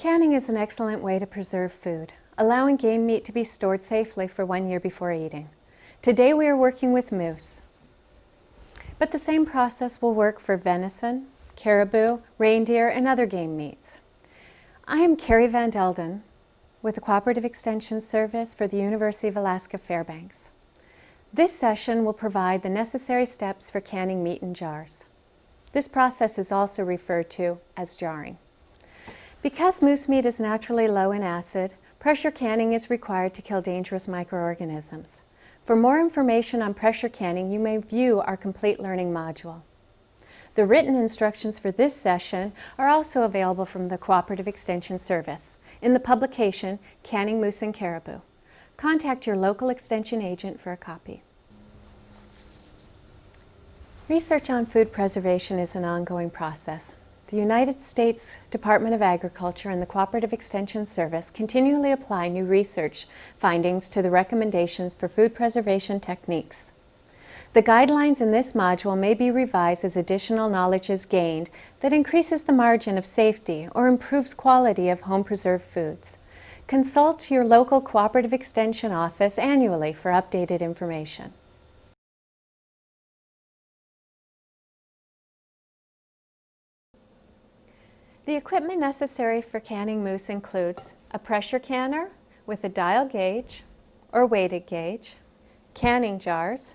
Canning is an excellent way to preserve food, allowing game meat to be stored safely for 1 year before eating. Today we are working with moose, but the same process will work for venison, caribou, reindeer, and other game meats. I am Carrie Van Delden with the Cooperative Extension Service for the University of Alaska Fairbanks. This session will provide the necessary steps for canning meat in jars. This process is also referred to as jarring. Because moose meat is naturally low in acid, pressure canning is required to kill dangerous microorganisms. For more information on pressure canning, you may view our complete learning module. The written instructions for this session are also available from the Cooperative Extension Service in the publication Canning Moose and Caribou. Contact your local extension agent for a copy. Research on food preservation is an ongoing process. The United States Department of Agriculture and the Cooperative Extension Service continually apply new research findings to the recommendations for food preservation techniques. The guidelines in this module may be revised as additional knowledge is gained that increases the margin of safety or improves quality of home-preserved foods. Consult your local Cooperative Extension office annually for updated information. The equipment necessary for canning moose includes a pressure canner with a dial gauge or weighted gauge, canning jars,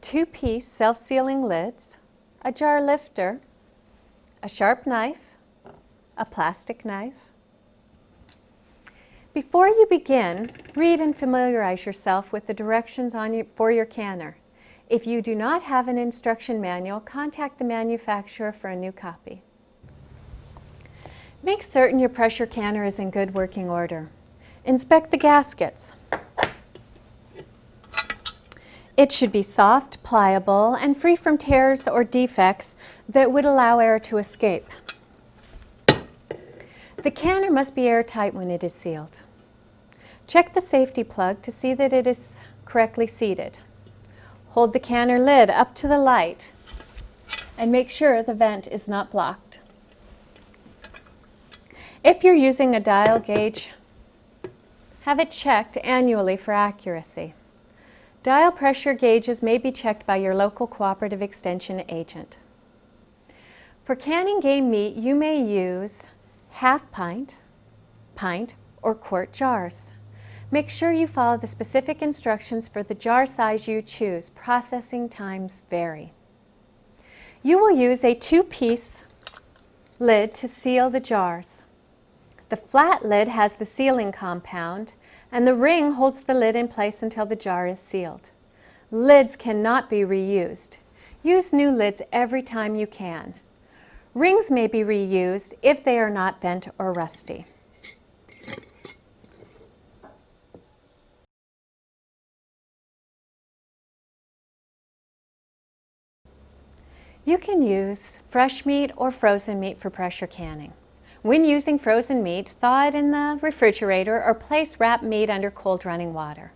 2-piece self-sealing lids, a jar lifter, a sharp knife, a plastic knife. Before you begin, read and familiarize yourself with the directions for your canner. If you do not have an instruction manual, contact the manufacturer for a new copy. Make certain your pressure canner is in good working order. Inspect the gaskets. It should be soft, pliable, and free from tears or defects that would allow air to escape. The canner must be airtight when it is sealed. Check the safety plug to see that it is correctly seated. Hold the canner lid up to the light and make sure the vent is not blocked. If you're using a dial gauge, have it checked annually for accuracy. Dial pressure gauges may be checked by your local Cooperative Extension agent. For canning game meat, you may use half-pint, pint, or quart jars. Make sure you follow the specific instructions for the jar size you choose. Processing times vary. You will use a 2-piece lid to seal the jars. The flat lid has the sealing compound, and the ring holds the lid in place until the jar is sealed. Lids cannot be reused. Use new lids every time you can. Rings may be reused if they are not bent or rusty. You can use fresh meat or frozen meat for pressure canning. When using frozen meat, thaw it in the refrigerator or place wrapped meat under cold running water.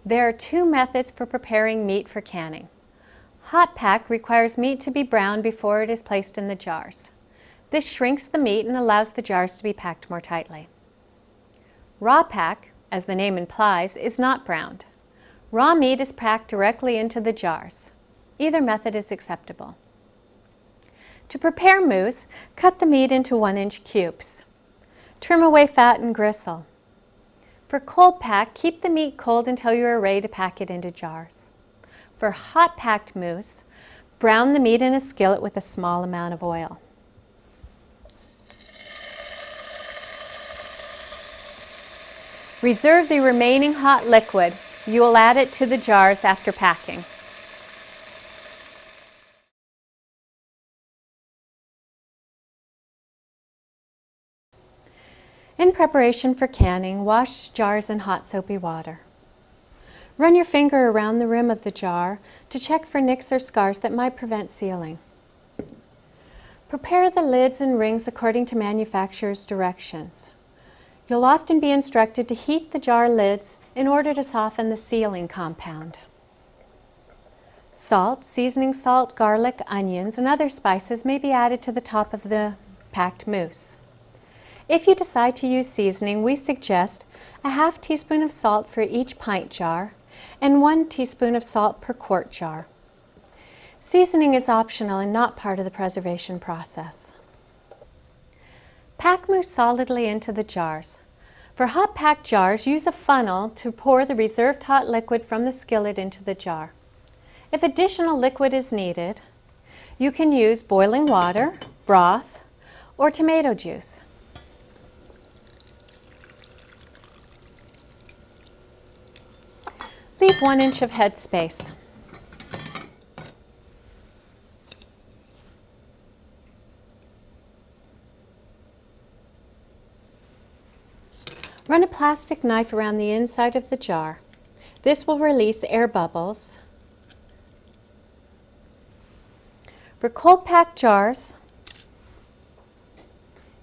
There are 2 methods for preparing meat for canning. Hot pack requires meat to be browned before it is placed in the jars. This shrinks the meat and allows the jars to be packed more tightly. Raw pack, as the name implies, is not browned. Raw meat is packed directly into the jars. Either method is acceptable. To prepare moose, cut the meat into 1-inch cubes. Trim away fat and gristle. For cold pack, keep the meat cold until you are ready to pack it into jars. For hot packed moose, brown the meat in a skillet with a small amount of oil. Reserve the remaining hot liquid. You will add it to the jars after packing. In preparation for canning, wash jars in hot soapy water. Run your finger around the rim of the jar to check for nicks or scars that might prevent sealing. Prepare the lids and rings according to manufacturer's directions. You'll often be instructed to heat the jar lids in order to soften the sealing compound. Salt, seasoning salt, garlic, onions, and other spices may be added to the top of the packed moose. If you decide to use seasoning, we suggest a half teaspoon of salt for each pint jar and 1 teaspoon of salt per quart jar. Seasoning is optional and not part of the preservation process. Pack mousse solidly into the jars. For hot pack jars, use a funnel to pour the reserved hot liquid from the skillet into the jar. If additional liquid is needed, you can use boiling water, broth, or tomato juice. Leave 1 inch of head space. Run a plastic knife around the inside of the jar. This will release air bubbles. For cold packed jars,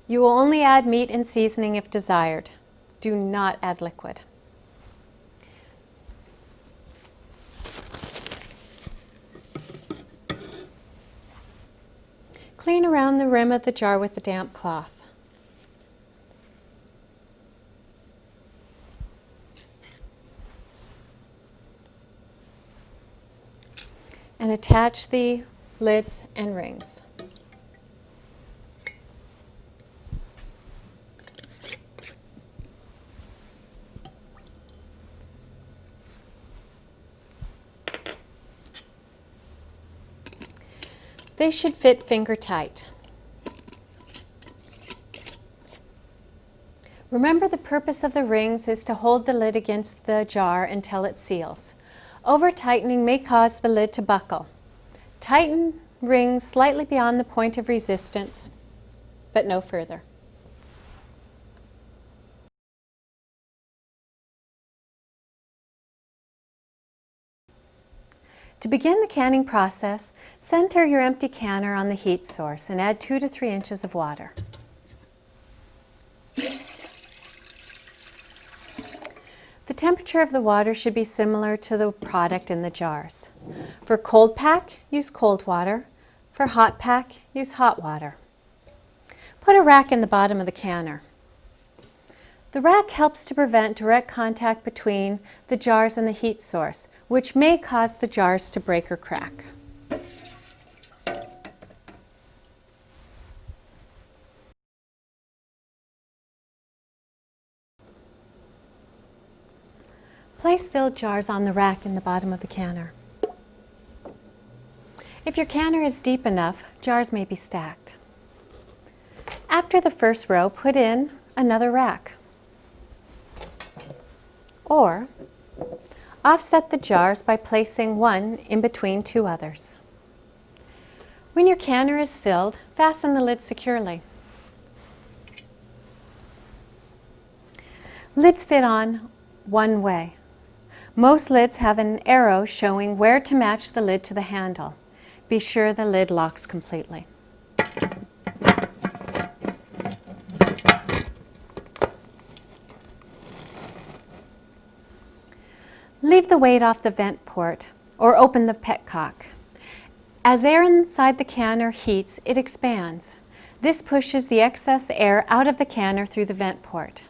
you will only add meat and seasoning if desired. Do not add liquid. Clean around the rim of the jar with a damp cloth. And attach the lids and rings. They should fit finger tight. Remember, the purpose of the rings is to hold the lid against the jar until it seals. Over-tightening may cause the lid to buckle. Tighten rings slightly beyond the point of resistance, but no further. To begin the canning process, center your empty canner on the heat source and add 2 to 3 inches of water. The temperature of the water should be similar to the product in the jars. For cold pack, use cold water. For hot pack, use hot water. Put a rack in the bottom of the canner. The rack helps to prevent direct contact between the jars and the heat source, which may cause the jars to break or crack. Place filled jars on the rack in the bottom of the canner. If your canner is deep enough, jars may be stacked. After the first row, put in another rack. Or offset the jars by placing one in between 2 others. When your canner is filled, fasten the lid securely. Lids fit on one way. Most lids have an arrow showing where to match the lid to the handle. Be sure the lid locks completely. Leave the weight off the vent port or open the petcock. As air inside the canner heats, it expands. This pushes the excess air out of the canner through the vent port.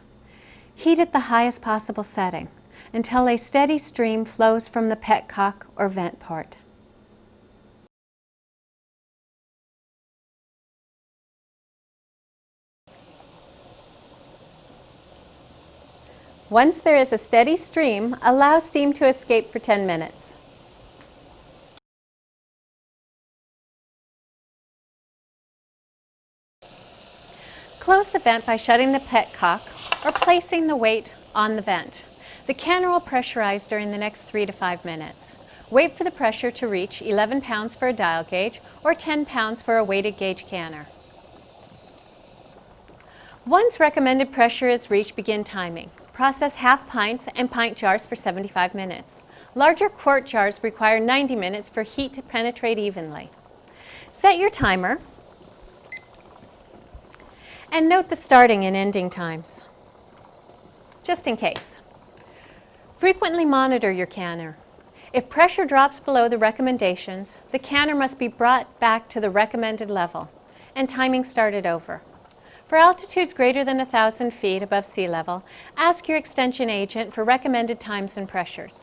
Heat at the highest possible setting until a steady stream flows from the petcock or vent port. Once there is a steady stream, allow steam to escape for 10 minutes. Close the vent by shutting the petcock or placing the weight on the vent. The canner will pressurize during the next 3 to 5 minutes. Wait for the pressure to reach 11 pounds for a dial gauge or 10 pounds for a weighted gauge canner. Once recommended pressure is reached, begin timing. Process half pints and pint jars for 75 minutes. Larger quart jars require 90 minutes for heat to penetrate evenly. Set your timer and note the starting and ending times, just in case. Frequently monitor your canner. If pressure drops below the recommendations, the canner must be brought back to the recommended level and timing started over. For altitudes greater than 1,000 feet above sea level, ask your extension agent for recommended times and pressures.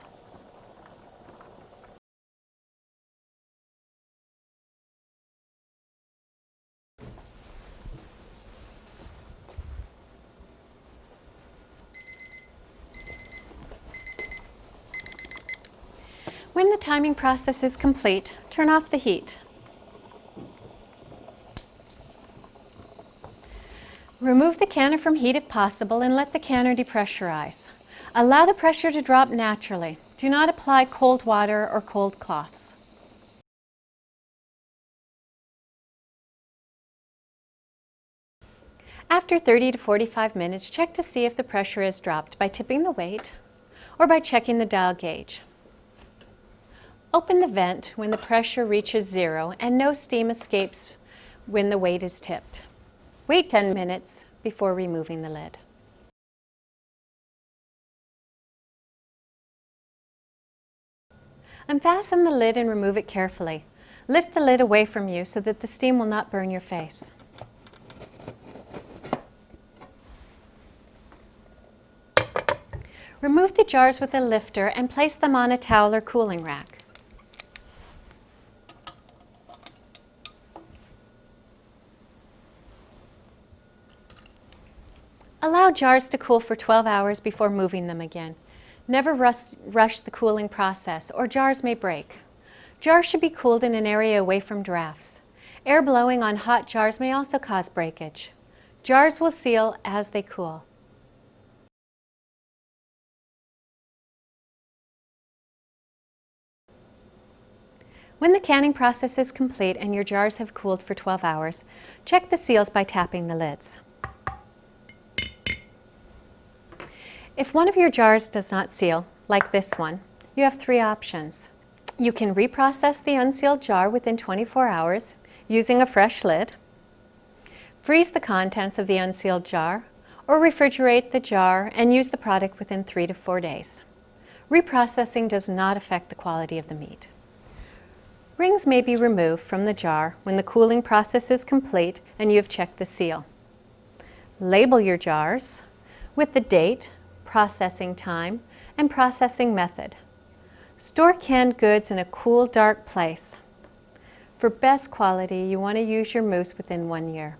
When the timing process is complete, turn off the heat. Remove the canner from heat if possible and let the canner depressurize. Allow the pressure to drop naturally. Do not apply cold water or cold cloths. After 30 to 45 minutes, check to see if the pressure has dropped by tipping the weight or by checking the dial gauge. Open the vent when the pressure reaches 0 and no steam escapes when the weight is tipped. Wait 10 minutes before removing the lid. Unfasten the lid and remove it carefully. Lift the lid away from you so that the steam will not burn your face. Remove the jars with a lifter and place them on a towel or cooling rack. Allow jars to cool for 12 hours before moving them again. Never rush the cooling process, or jars may break. Jars should be cooled in an area away from drafts. Air blowing on hot jars may also cause breakage. Jars will seal as they cool. When the canning process is complete and your jars have cooled for 12 hours, check the seals by tapping the lids. If one of your jars does not seal, like this one, you have 3 options. You can reprocess the unsealed jar within 24 hours using a fresh lid, freeze the contents of the unsealed jar, or refrigerate the jar and use the product within 3 to 4 days. Reprocessing does not affect the quality of the meat. Rings may be removed from the jar when the cooling process is complete and you have checked the seal. Label your jars with the date, processing time, and processing method. Store canned goods in a cool, dark place. For best quality, you want to use your mousse within 1 year.